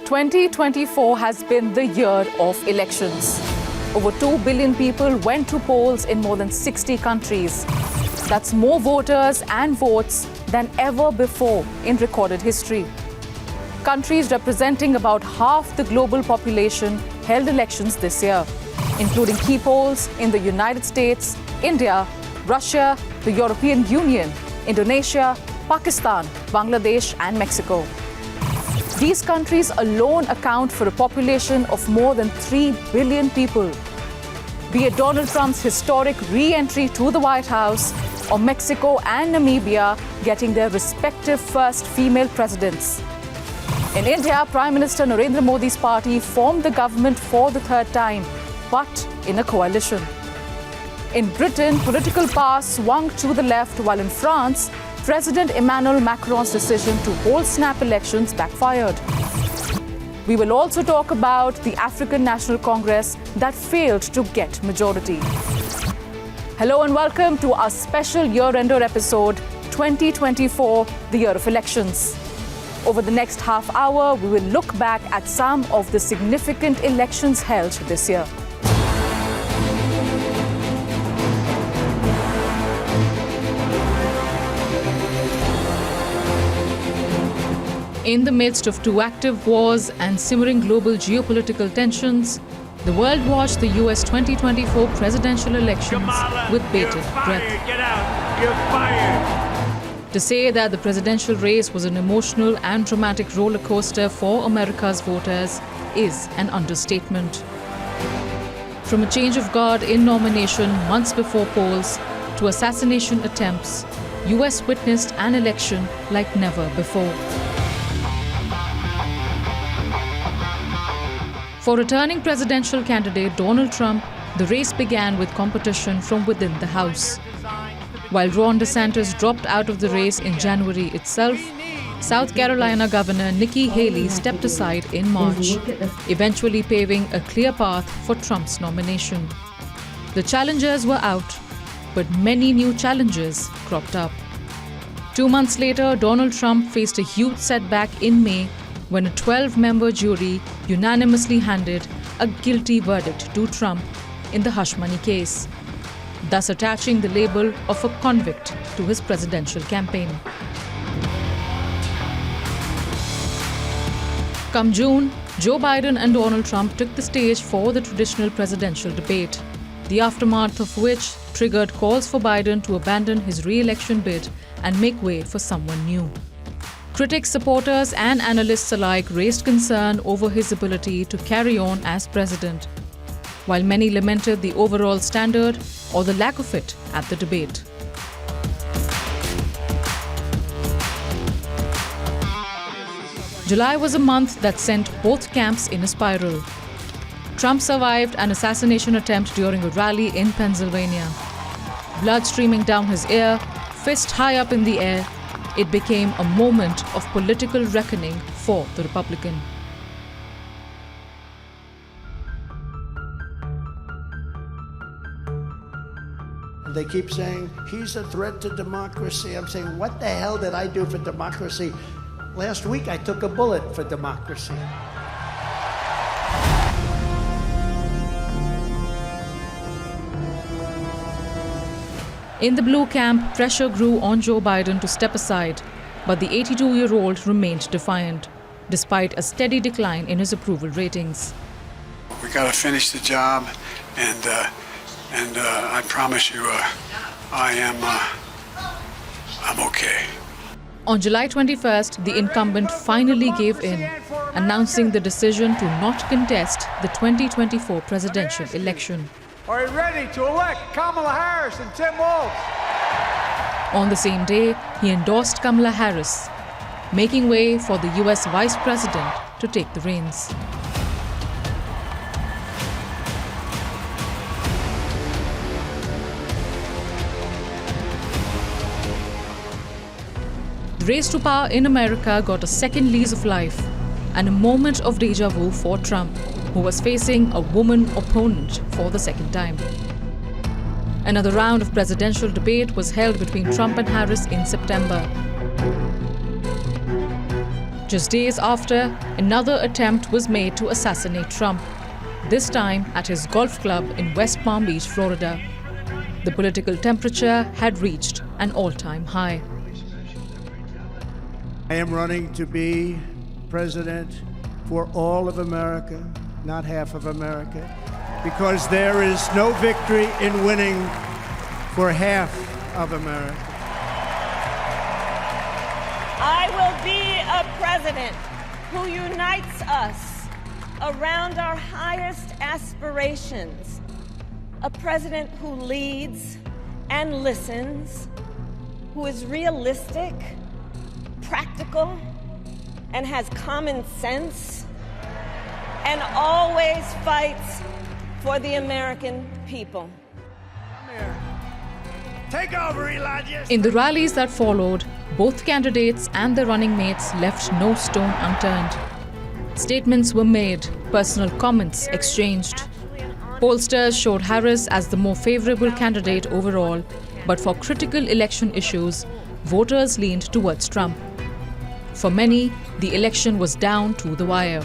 2024 has been the year of elections. Over 2 billion people went to polls in more than 60 countries. That's more voters and votes than ever before in recorded history. Countries representing about half the global population held elections this year, including key polls in the United States, India, Russia, the European Union, Indonesia, Pakistan, Bangladesh, and Mexico. These countries alone account for a population of more than 3 billion people. Be it Donald Trump's historic re-entry to the White House or Mexico and Namibia getting their respective first female presidents. In India, Prime Minister Narendra Modi's party formed the government for the third time, but in a coalition. In Britain, political power swung to the left, while in France, President Emmanuel Macron's decision to hold snap elections backfired. We will also talk about the African National Congress that failed to get majority. Hello and welcome to our special year-ender episode, 2024, the year of elections. Over the next half hour, we will look back at some of the significant elections held this year. In the midst of two active wars and simmering global geopolitical tensions, the world watched the US 2024 presidential elections with bated breath. Get out! You're fired! To say that the presidential race was an emotional and dramatic roller coaster for America's voters is an understatement. From a change of guard in nomination months before polls to assassination attempts, US witnessed an election like never before. For returning presidential candidate Donald Trump, the race began with competition from within the House. While Ron DeSantis dropped out of the race in January itself, South Carolina Governor Nikki Haley stepped aside in March, eventually paving a clear path for Trump's nomination. The challengers were out, but many new challenges cropped up. 2 months later, Donald Trump faced a huge setback in May when a 12-member jury unanimously handed a guilty verdict to Trump in the hush money case, thus attaching the label of a convict to his presidential campaign. Come June, Joe Biden and Donald Trump took the stage for the traditional presidential debate, the aftermath of which triggered calls for Biden to abandon his re-election bid and make way for someone new. Critics, supporters, and analysts alike raised concern over his ability to carry on as president, while many lamented the overall standard or the lack of it at the debate. July was a month that sent both camps in a spiral. Trump survived an assassination attempt during a rally in Pennsylvania. Blood streaming down his ear, fist high up in the air, it became a moment of political reckoning for the Republican. They keep saying, he's a threat to democracy. I'm saying, what the hell did I do for democracy? Last week I took a bullet for democracy. In the blue camp, pressure grew on Joe Biden to step aside, but the 82-year-old remained defiant, despite a steady decline in his approval ratings. We got to finish the job, and I promise you, I'm okay. On July 21st, the incumbent finally gave in, announcing the decision to not contest the 2024 presidential election. Are you ready to elect Kamala Harris and Tim Walz? On the same day, he endorsed Kamala Harris, making way for the US Vice President to take the reins. The race to power in America got a second lease of life and a moment of déjà vu for Trump, who was facing a woman opponent for the second time. Another round of presidential debate was held between Trump and Harris in September. Just days after, another attempt was made to assassinate Trump, this time at his golf club in West Palm Beach, Florida. The political temperature had reached an all-time high. I am running to be president for all of America, not half of America, because there is no victory in winning for half of America. I will be a president who unites us around our highest aspirations, a president who leads and listens, who is realistic, practical, and has common sense, and always fights for the American people. Take over, Elijah. In the rallies that followed, both candidates and their running mates left no stone unturned. Statements were made, personal comments exchanged. Pollsters showed Harris as the more favorable candidate overall, but for critical election issues, voters leaned towards Trump. For many, the election was down to the wire.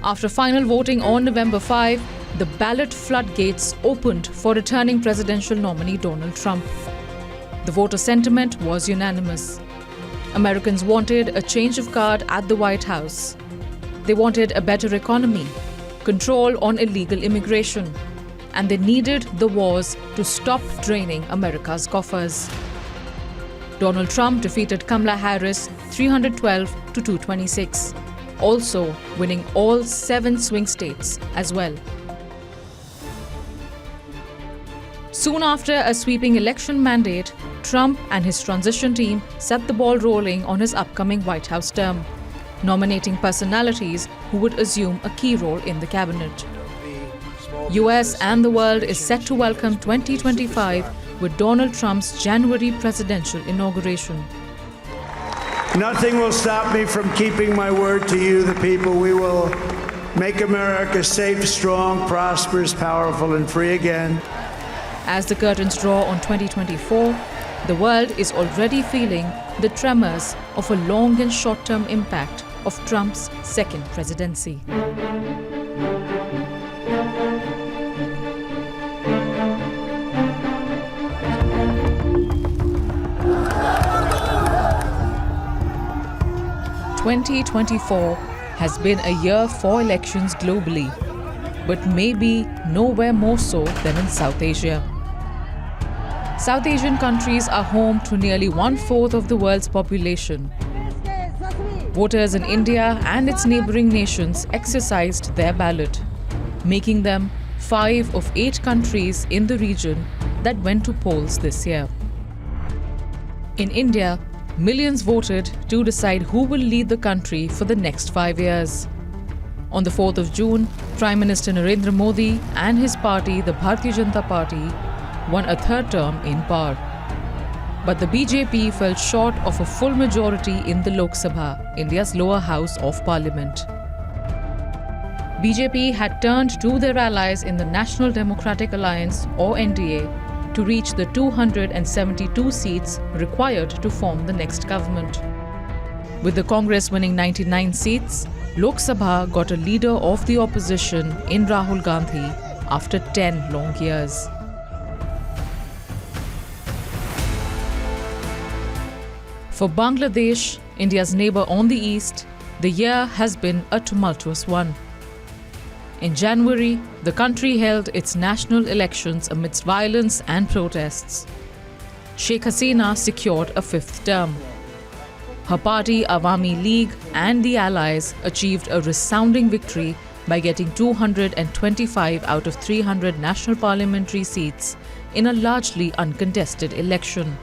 After final voting on November 5, the ballot floodgates opened for returning presidential nominee Donald Trump. The voter sentiment was unanimous. Americans wanted a change of guard at the White House. They wanted a better economy, control on illegal immigration, and they needed the wars to stop draining America's coffers. Donald Trump defeated Kamala Harris 312 to 226, also winning all 7 swing states as well. Soon after a sweeping election mandate, Trump and his transition team set the ball rolling on his upcoming White House term, nominating personalities who would assume a key role in the cabinet. US and the world is set to welcome 2025 with Donald Trump's January presidential inauguration. Nothing will stop me from keeping my word to you, the people. We will make America safe, strong, prosperous, powerful, and free again. As the curtains draw on 2024, the world is already feeling the tremors of a long and short-term impact of Trump's second presidency. "2024 has been a year for elections globally, but maybe nowhere more so than in South Asia. South Asian countries are home to nearly 1/4 of the world's population. Voters in India and its neighboring nations exercised their ballot, making them 5 of 8 countries in the region that went to polls this year. In India, millions voted to decide who will lead the country for the next 5 years. On the 4th of June, Prime Minister Narendra Modi and his party, the Bharatiya Janata Party, won a 3rd term in power. But the BJP fell short of a full majority in the Lok Sabha, India's lower house of parliament. BJP had turned to their allies in the National Democratic Alliance, or NDA, to reach the 272 seats required to form the next government. With the Congress winning 99 seats, Lok Sabha got a leader of the opposition in Rahul Gandhi after 10 long years. For Bangladesh, India's neighbor on the east, the year has been a tumultuous one. In January, the country held its national elections amidst violence and protests. Sheikh Hasina secured a 5th term. Her party, Awami League, and the allies achieved a resounding victory by getting 225 out of 300 national parliamentary seats in a largely uncontested election.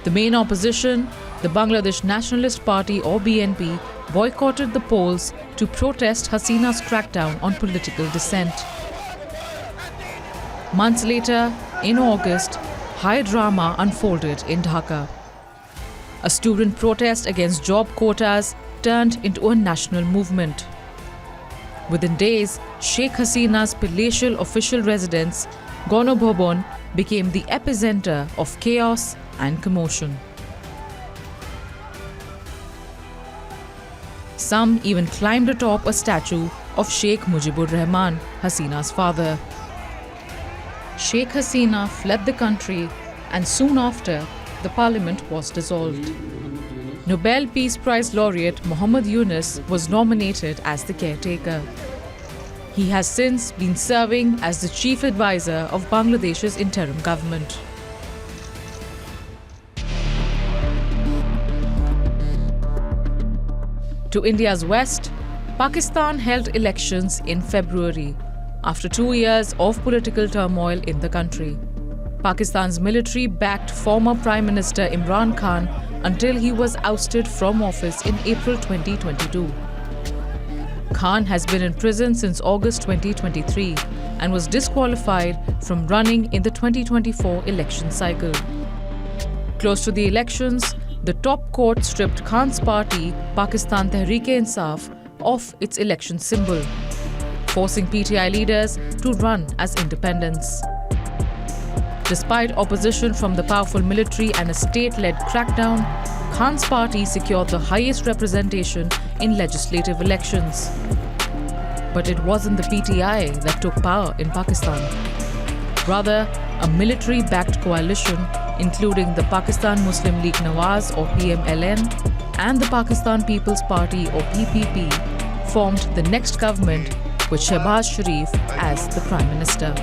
The main opposition, the Bangladesh Nationalist Party or BNP, boycotted the polls to protest Hasina's crackdown on political dissent. Months later, in August, high drama unfolded in Dhaka. A student protest against job quotas turned into a national movement. Within days, Sheikh Hasina's palatial official residence, Gono Bhobon, became the epicenter of chaos and commotion. Some even climbed atop a statue of Sheikh Mujibur Rahman, Hasina's father. Sheikh Hasina fled the country, and soon after, the parliament was dissolved. Nobel Peace Prize laureate Muhammad Yunus was nominated as the caretaker. He has since been serving as the chief advisor of Bangladesh's interim government. To India's west, Pakistan held elections in February, after 2 years of political turmoil in the country. Pakistan's military backed former Prime Minister Imran Khan until he was ousted from office in April 2022. Khan has been in prison since August 2023 and was disqualified from running in the 2024 election cycle. Close to the elections, the top court stripped Khan's party, Pakistan Tehreek-e-Insaf, of its election symbol, forcing PTI leaders to run as independents. Despite opposition from the powerful military and a state-led crackdown, Khan's party secured the highest representation in legislative elections. But it wasn't the PTI that took power in Pakistan. Rather, a military-backed coalition, including the Pakistan Muslim League Nawaz or PMLN and the Pakistan People's Party or PPP, formed the next government with Shehbaz Sharif as the Prime Minister.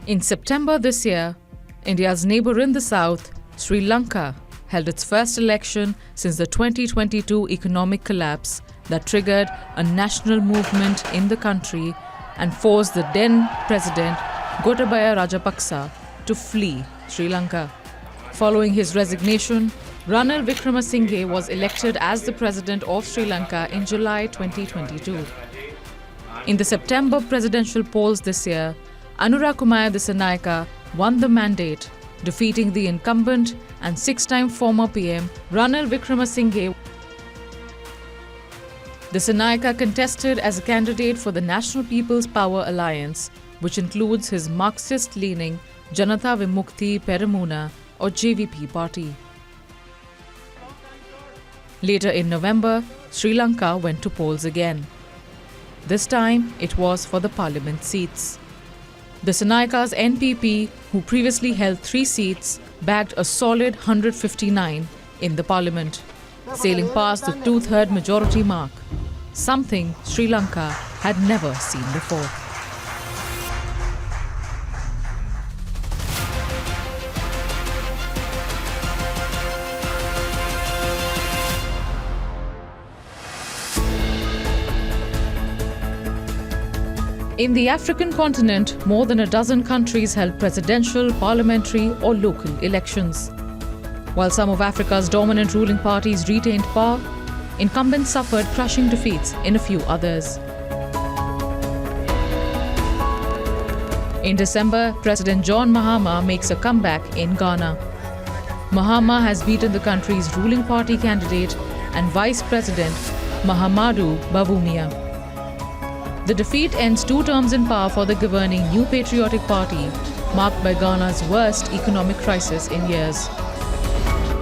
In September this year, India's neighbour in the south, Sri Lanka, held its first election since the 2022 economic collapse that triggered a national movement in the country and forced the then president Gotabaya Rajapaksa to flee Sri Lanka. Following his resignation, Ranil Wickremesinghe was elected as the president of Sri Lanka in July 2022. In the September presidential polls this year, Anurakumara Dissanayake won the mandate, defeating the incumbent and six-time former PM Ranil Wickremesinghe. Dissanayake contested as a candidate for the National People's Power Alliance, which includes his Marxist-leaning Janata Vimukthi Peramuna or JVP party. Later in November, Sri Lanka went to polls again. This time, it was for the parliament seats. Dissanayake's NPP, who previously held 3 seats, bagged a solid 159 in the parliament, sailing past the 2/3 majority mark, something Sri Lanka had never seen before. In the African continent, more than a dozen countries held presidential, parliamentary, or local elections. While some of Africa's dominant ruling parties retained power, incumbents suffered crushing defeats in a few others. In December, President John Mahama makes a comeback in Ghana. Mahama has beaten the country's ruling party candidate and Vice President Mahamudu Bawumia. The defeat ends 2 terms in power for the governing New Patriotic Party, marked by Ghana's worst economic crisis in years.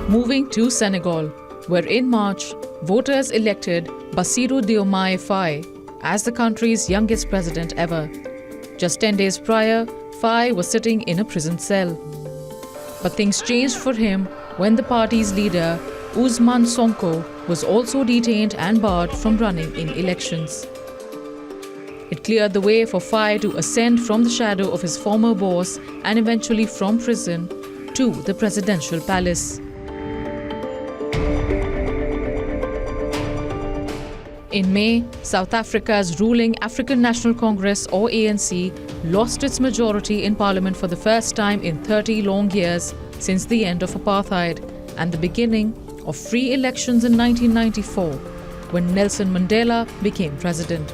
Moving to Senegal, where in March, voters elected Bassirou Diomaye Faye as the country's youngest president ever. Just 10 days prior, Faye was sitting in a prison cell. But things changed for him when the party's leader, Ousmane Sonko, was also detained and barred from running in elections. It cleared the way for Faye to ascend from the shadow of his former boss and eventually from prison to the presidential palace. In May, South Africa's ruling African National Congress or ANC lost its majority in parliament for the first time in 30 long years since the end of apartheid and the beginning of free elections in 1994 when Nelson Mandela became president.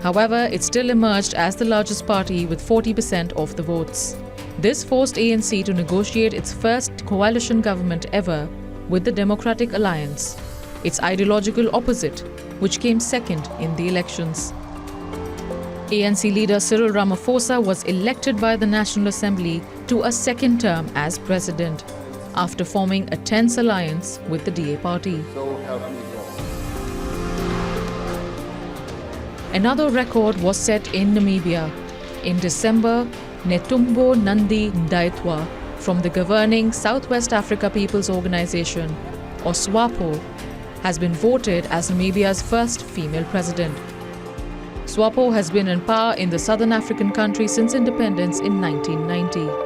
However, it still emerged as the largest party with 40% of the votes. This forced ANC to negotiate its first coalition government ever with the Democratic Alliance, its ideological opposite, which came second in the elections. ANC leader Cyril Ramaphosa was elected by the National Assembly to a second term as president, after forming a tense alliance with the DA party. Another record was set in Namibia. In December, Netumbo Nandi Ndaitwah from the governing Southwest Africa People's Organization, or SWAPO, has been voted as Namibia's first female president. SWAPO has been in power in the southern African country since independence in 1990.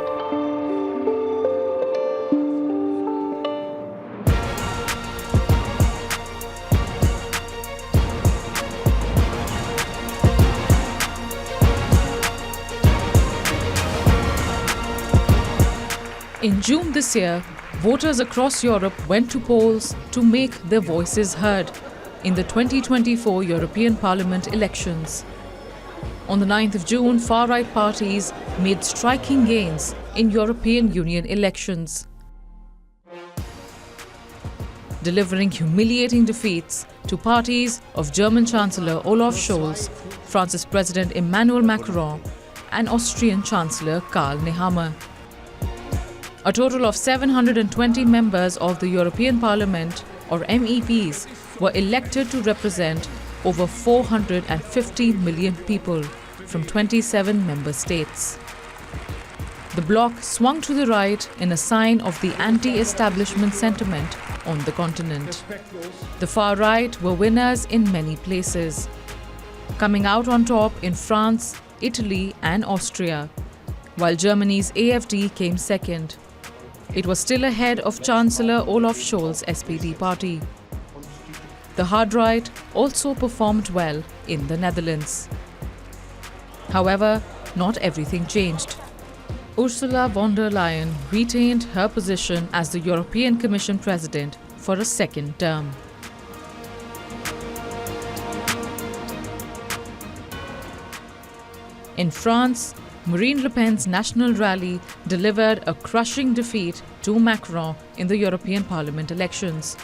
In June this year, voters across Europe went to polls to make their voices heard in the 2024 European Parliament elections. On the 9th of June, far-right parties made striking gains in European Union elections, delivering humiliating defeats to parties of German Chancellor Olaf Scholz, France's President Emmanuel Macron, and Austrian Chancellor Karl Nehammer. A total of 720 members of the European Parliament, or MEPs, were elected to represent over 450 million people from 27 member states. The bloc swung to the right in a sign of the anti-establishment sentiment on the continent. The far right were winners in many places, coming out on top in France, Italy and Austria, while Germany's AfD came second. It was still ahead of Chancellor Olaf Scholz's SPD party. The hard right also performed well in the Netherlands. However, not everything changed. Ursula von der Leyen retained her position as the European Commission President for a second term. In France, Marine Le Pen's National Rally delivered a crushing defeat to Macron in the European Parliament elections,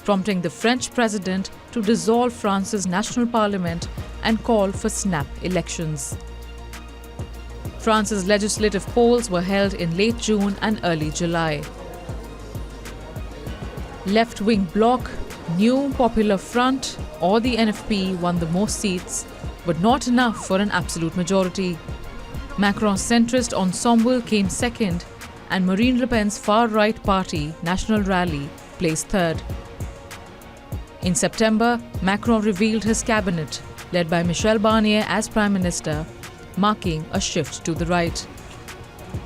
prompting the French president to dissolve France's national parliament and call for snap elections. France's legislative polls were held in late June and early July. Left-wing bloc, New Popular Front, or the NFP won the most seats, but not enough for an absolute majority. Macron's centrist ensemble came second, and Marine Le Pen's far-right party, National Rally, placed third. In September, Macron revealed his cabinet, led by Michel Barnier as Prime Minister, marking a shift to the right.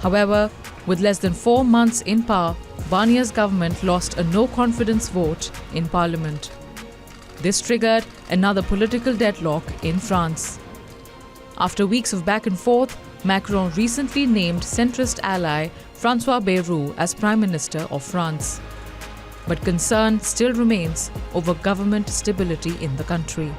However, with less than 4 months in power, Barnier's government lost a no-confidence vote in Parliament. This triggered another political deadlock in France. After weeks of back and forth, Macron recently named centrist ally François Bayrou as Prime Minister of France. But concern still remains over government stability in the country.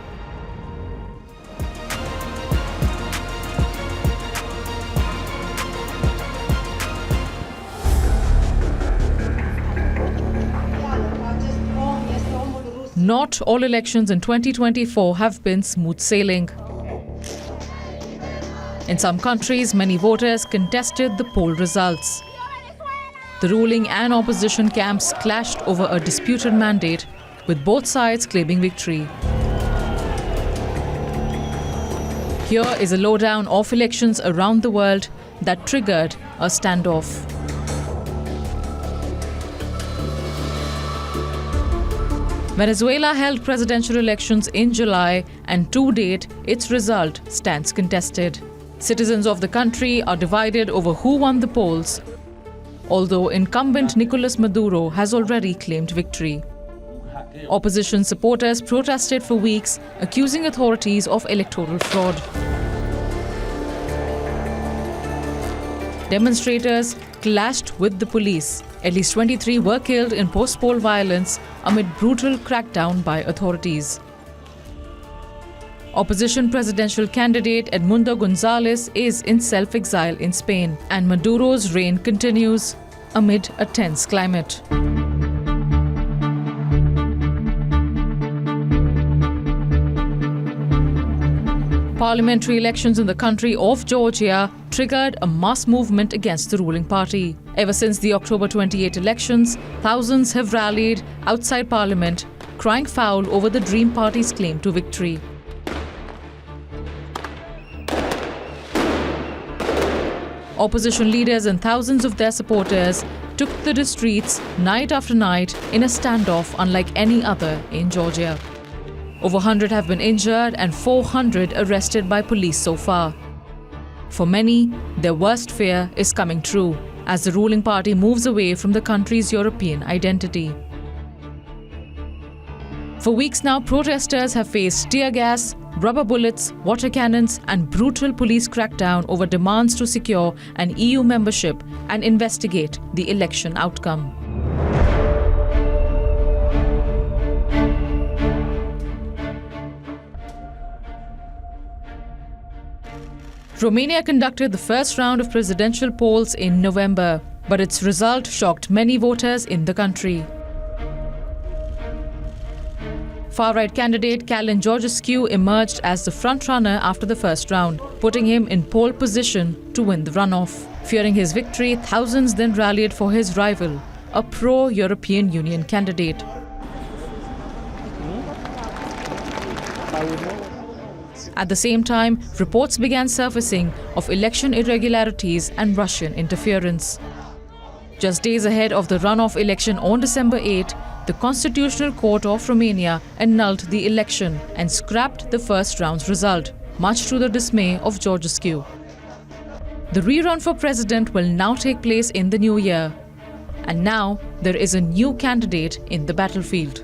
Not all elections in 2024 have been smooth sailing. In some countries, many voters contested the poll results. The ruling and opposition camps clashed over a disputed mandate, with both sides claiming victory. Here is a lowdown of elections around the world that triggered a standoff. Venezuela held presidential elections in July, and to date, its result stands contested. Citizens of the country are divided over who won the polls, although incumbent Nicolas Maduro has already claimed victory. Opposition supporters protested for weeks, accusing authorities of electoral fraud. Demonstrators clashed with the police. At least 23 were killed in post-poll violence amid brutal crackdown by authorities. Opposition presidential candidate Edmundo González is in self-exile in Spain, and Maduro's reign continues amid a tense climate. parliamentary elections in the country of Georgia triggered a mass movement against the ruling party. Ever since the October 28 elections, thousands have rallied outside parliament, crying foul over the Dream Party's claim to victory. Opposition leaders and thousands of their supporters took to the streets night after night in a standoff unlike any other in Georgia. Over 100 have been injured and 400 arrested by police so far. For many, their worst fear is coming true as the ruling party moves away from the country's European identity. For weeks now, protesters have faced tear gas, rubber bullets, water cannons, and brutal police crackdown over demands to secure an EU membership and investigate the election outcome. Romania conducted the first round of presidential polls in November, but its result shocked many voters in the country. Far-right candidate Calin Georgescu emerged as the front-runner after the first round, putting him in pole position to win the runoff. Fearing his victory, thousands then rallied for his rival, a pro-European Union candidate. At the same time, reports began surfacing of election irregularities and Russian interference. Just days ahead of the runoff election on December 8, the Constitutional Court of Romania annulled the election and scrapped the first round's result, much to the dismay of Georgescu. The rerun for president will now take place in the new year. And now there is a new candidate in the battlefield.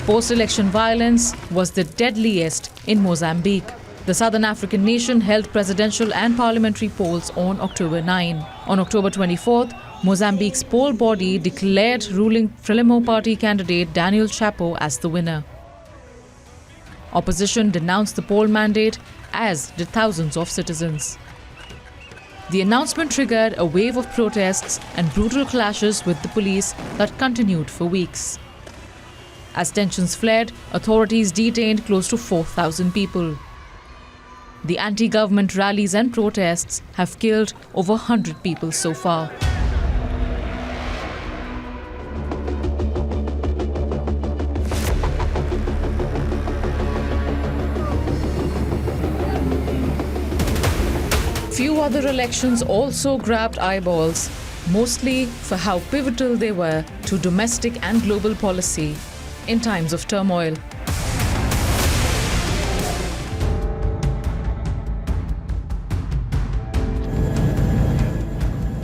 Post-election violence was the deadliest in Mozambique. The southern African nation held presidential and parliamentary polls on October 9. On October 24th, Mozambique's poll body declared ruling Frelimo party candidate Daniel Chapo as the winner. Opposition denounced the poll mandate, as did thousands of citizens. The announcement triggered a wave of protests and brutal clashes with the police that continued for weeks. As tensions flared, authorities detained close to 4,000 people. The anti-government rallies and protests have killed over 100 people so far. Few other elections also grabbed eyeballs, mostly for how pivotal they were to domestic and global policy in times of turmoil.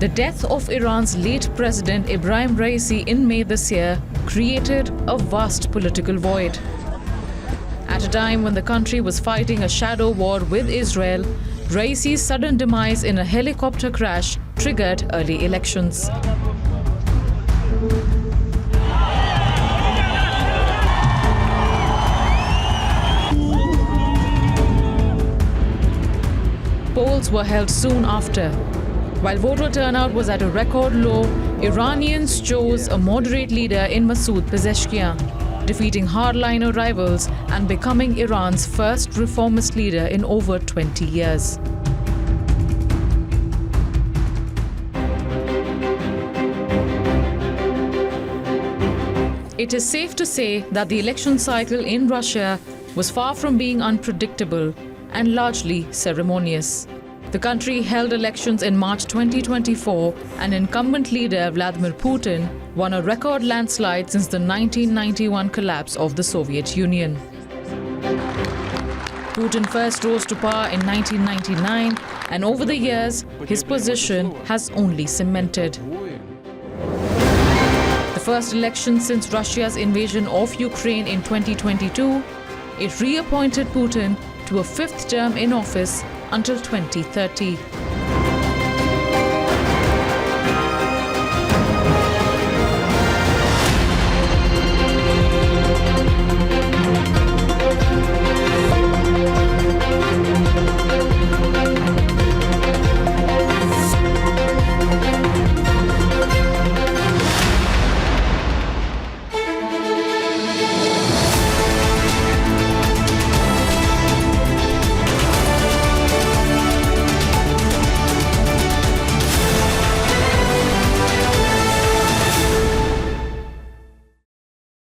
The death of Iran's late president Ebrahim Raisi in May this year created a vast political void. At a time when the country was fighting a shadow war with Israel, Raisi's sudden demise in a helicopter crash triggered early elections. Polls were held soon after. While voter turnout was at a record low, Iranians chose a moderate leader in Masoud Pezeshkian, defeating hardliner rivals and becoming Iran's first reformist leader in over 20 years. It is safe to say that the election cycle in Russia was far from being unpredictable and largely ceremonious. The country held elections in March 2024, and incumbent leader Vladimir Putin won a record landslide since the 1991 collapse of the Soviet Union. Putin first rose to power in 1999, and over the years, his position has only cemented. The first election since Russia's invasion of Ukraine in 2022, it reappointed Putin to a fifth term in office until 2030.